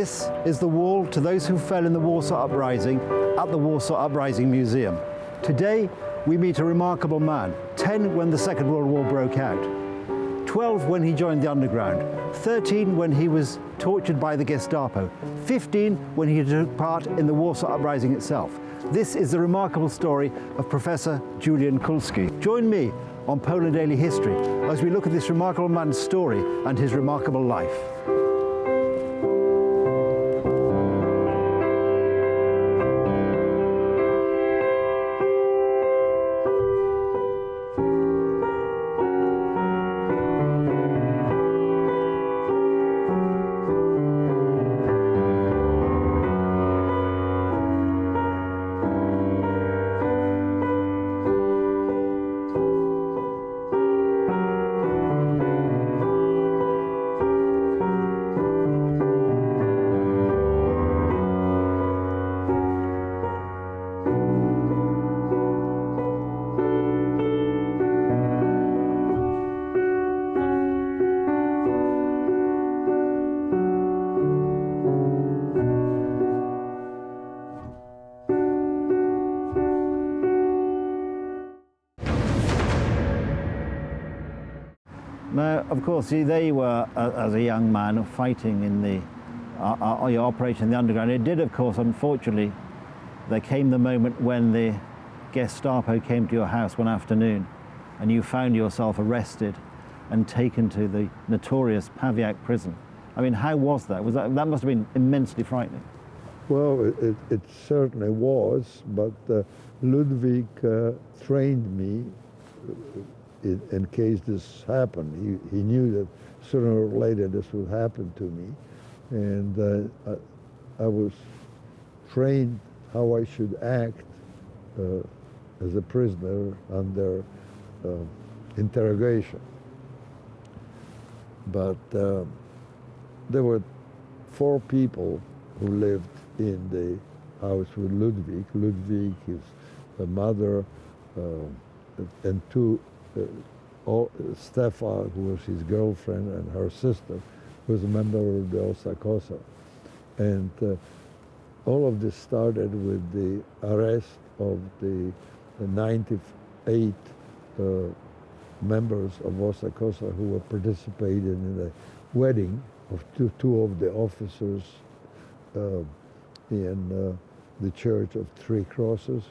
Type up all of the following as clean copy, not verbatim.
This is the wall to those who fell in the Warsaw Uprising at the Warsaw Uprising Museum. Today, we meet a remarkable man, 10 when the Second World War broke out, 12 when he joined the underground, 13 when he was tortured by the Gestapo, 15 when he took part in the Warsaw Uprising itself. This is the remarkable story of Professor Julian Kulski. Join me on Poland Daily History as we look at this remarkable man's story and his remarkable life. Now, of course, there you were as a young man fighting in the your operation in the underground. It did, of course, unfortunately, there came the moment when the Gestapo came to your house one afternoon and you found yourself arrested and taken to the notorious Pawiak prison. I mean, how was that? That must have been immensely frightening. Well, it certainly was, but Ludwig trained me in case this happened. He knew that sooner or later this would happen to me, and I was trained how I should act as a prisoner under interrogation. But there were 4 people who lived in the house with Ludwig. Ludwig, his mother, and 2 Stefa, who was his girlfriend, and her sister, who was a member of the Osakosa. And all of this started with the arrest of the 98 members of Osakosa who were participating in the wedding of two of the officers in the Church of Three Crosses.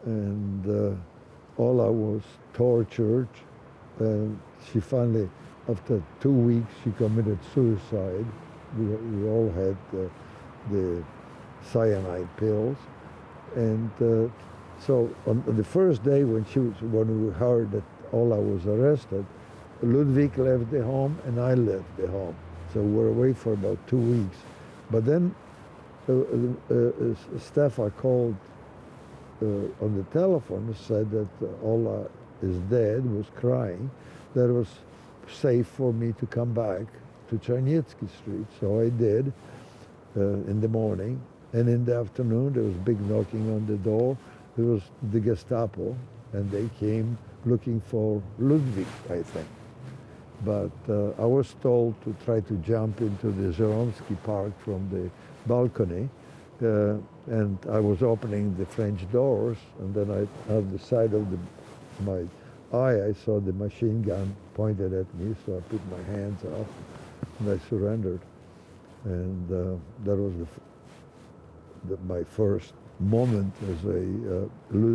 And Ola was tortured, and she finally, after 2 weeks, she committed suicide. We all had the cyanide pills, and so on the first day when we heard that Ola was arrested, Ludwig left the home and I left the home. So we were away for about 2 weeks. But then Stefa called on the telephone, said that Ola is dead, was crying, that it was safe for me to come back to Chojnacki Street. So I did in the morning, and in the afternoon there was big knocking on the door. It was the Gestapo, and they came looking for Ludwig, I think. But I was told to try to jump into the Żoliborz Park from the balcony, and I was opening the French doors, and then out the side of my eye, I saw the machine gun pointed at me, so I put my hands up, and I surrendered. And that was my first moment as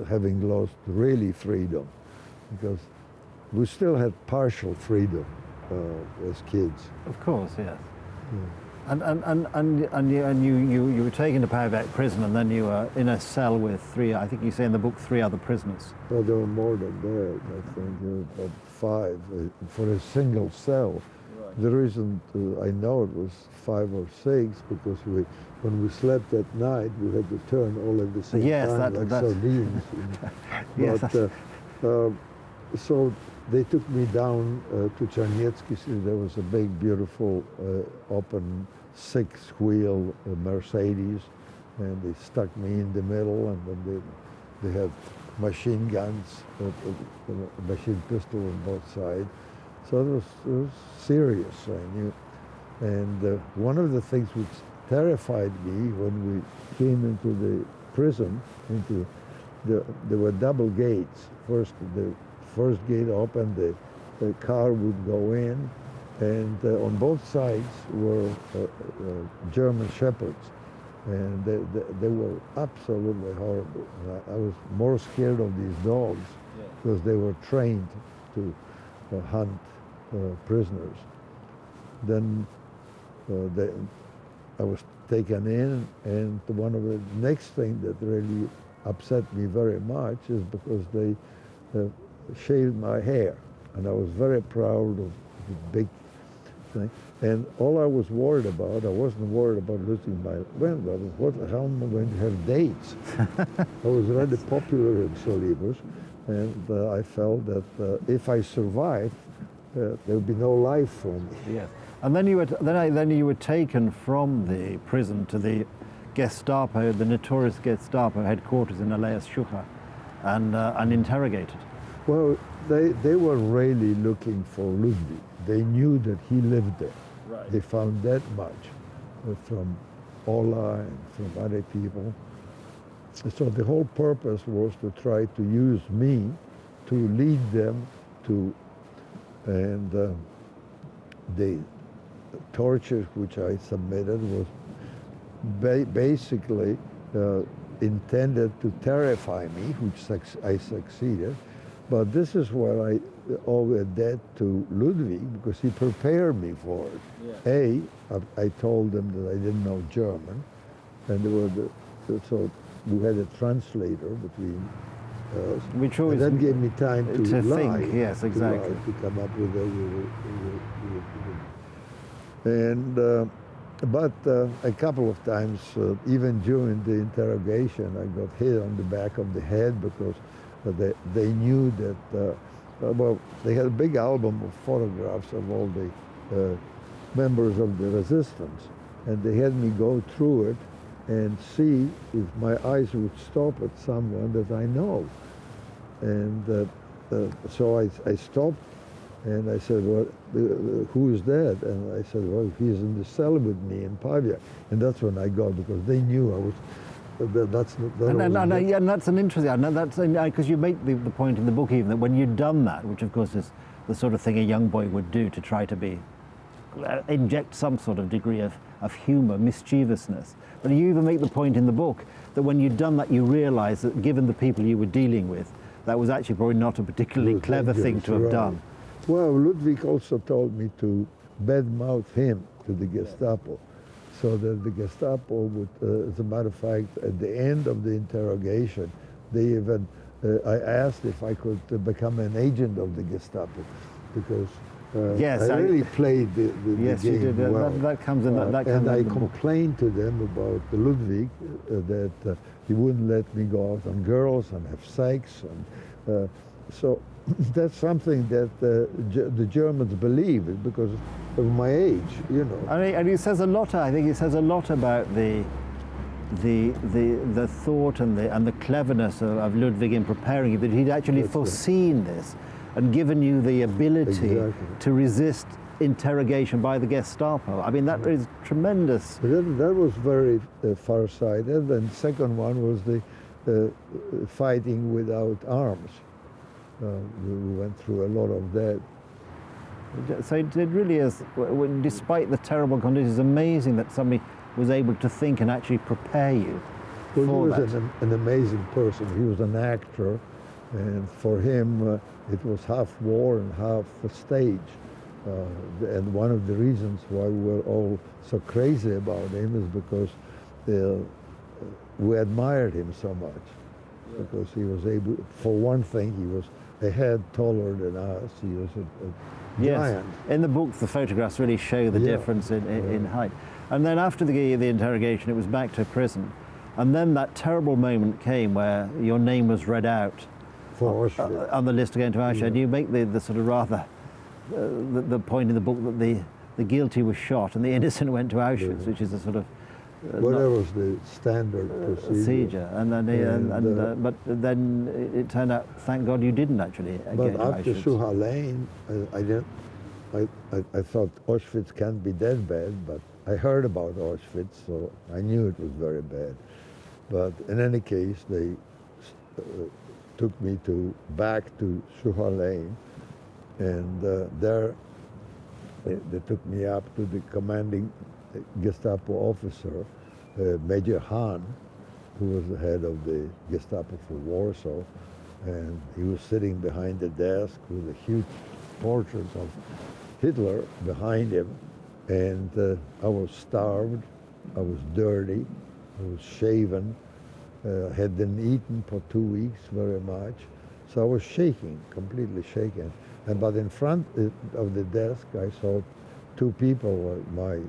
having lost really freedom, because we still had partial freedom as kids. Of course, yes. Yeah. And you were taken to Pawiak prison, and then you were in a cell with 3, I think you say in the book, 3 other prisoners. Well, there were more than that, I think, about 5 for a single cell. Right. The reason I know it was 5 or 6, because when we slept at night, we had to turn all at the same time, like sardines. Yes, but, so they took me down to Chojnacki. There was a big, beautiful, open 6-wheel Mercedes, and they stuck me in the middle, and then they had machine guns, a machine pistol on both sides. So it was serious, I knew. And one of the things which terrified me when we came into the prison, there were double gates. First, the first gate opened, the car would go in, and on both sides were German shepherds, and they were absolutely horrible. I was more scared of these dogs because they were trained to hunt prisoners. Then I was taken in, and one of the next thing that really upset me very much is because they shaved my hair, and I was very proud of the big thing. And all I was worried about, I wasn't worried about losing my window. How am I going to have dates? I was really popular in Żoliborz, and I felt that if I survived, there would be no life for me. Yes. And then you were taken from the prison to the Gestapo, the notorious Gestapo headquarters in Alea Schucha, and interrogated. Well, they were really looking for Ludwig. They knew that he lived there. Right. They found that much from Ola and from other people. So the whole purpose was to try to use me to lead them to, and the torture which I submitted was basically intended to terrify me, which I succeeded. But this is what I owe a debt to Ludwig, because he prepared me for it. Yeah. I told them that I didn't know German, and so we had a translator between us. Which always and that gave me time to lie, think. Yes, exactly. To come up with and but a couple of times, even during the interrogation, I got hit on the back of the head because they knew that, well, they had a big album of photographs of all the members of the resistance, and they had me go through it and see if my eyes would stop at someone that I know. And so I stopped, and I said, well, who is that? And I said, well, he's in the cell with me in Pawiak. And that's when I got, because they knew I was, and that's an interesting, because you make the point in the book even that when you'd done that, which of course is the sort of thing a young boy would do to try to inject some sort of degree of humour, mischievousness. But you even make the point in the book that when you'd done that, you realised that given the people you were dealing with, that was actually probably not a particularly clever thing to have done. Well, Ludwig also told me to badmouth him to the Gestapo, so that the Gestapo would, as a matter of fact, at the end of the interrogation, they even, I asked if I could become an agent of the Gestapo, because I really played the yes, game you did. well. That comes in. That comes and I in the complained to them about Ludwig, that he wouldn't let me go out on girls and have sex, and so that's something that the Germans believe, because of my age, you know. I mean, and it says a lot. I think it says a lot about the thought and the cleverness of Ludwig in preparing you, that he'd actually foreseen this and given you the ability to resist interrogation by the Gestapo. I mean, that is tremendous. That was very far-sighted. And second one was the fighting without arms. We went through a lot of that. So it really is, despite the terrible conditions, it's amazing that somebody was able to think and actually prepare you for that. He was that. an amazing person. He was an actor, and for him it was half war and half a stage. And one of the reasons why we were all so crazy about him is because we admired him so much. Yeah. Because he was able, for one thing, he was a head taller than us. He was a giant. In the book, the photographs really show the difference in height. And then after the interrogation, it was back to prison. And then that terrible moment came where your name was read out on the list to go into Auschwitz. And you make the sort of rather, the point in the book that the guilty was shot and the innocent went to Auschwitz, which is a sort of well, that was the standard procedure. And then, but then it turned out, thank God, you didn't actually but get to after Auschwitz. Schuha Lane, I thought Auschwitz can't be that bad, but I heard about Auschwitz, so I knew it was very bad. But in any case, they took me back to Suha Lane, and there they took me up to the commanding Gestapo officer, Major Hahn, who was the head of the Gestapo for Warsaw, and he was sitting behind the desk with a huge portrait of Hitler behind him, and I was starved, I was dirty, I was shaven, had been eaten for 2 weeks very much, so I was shaking, completely shaken. But in front of the desk, I saw two people, my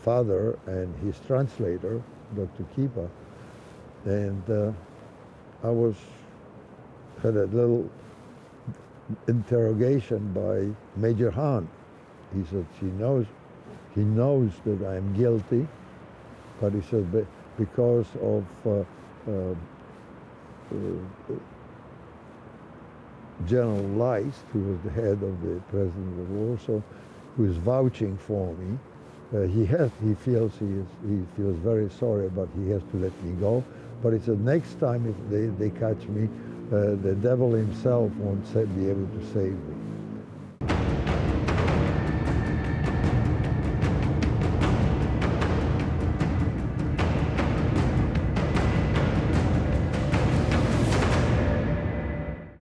father and his translator, Dr. Kipa, and I had a little interrogation by Major Hahn. He said, he knows that I'm guilty, but he said, because of General Leist, who was the head of the president of Warsaw, who is vouching for me, he feels very sorry, but he has to let me go. But he said, next time if they catch me, the devil himself won't be able to save me.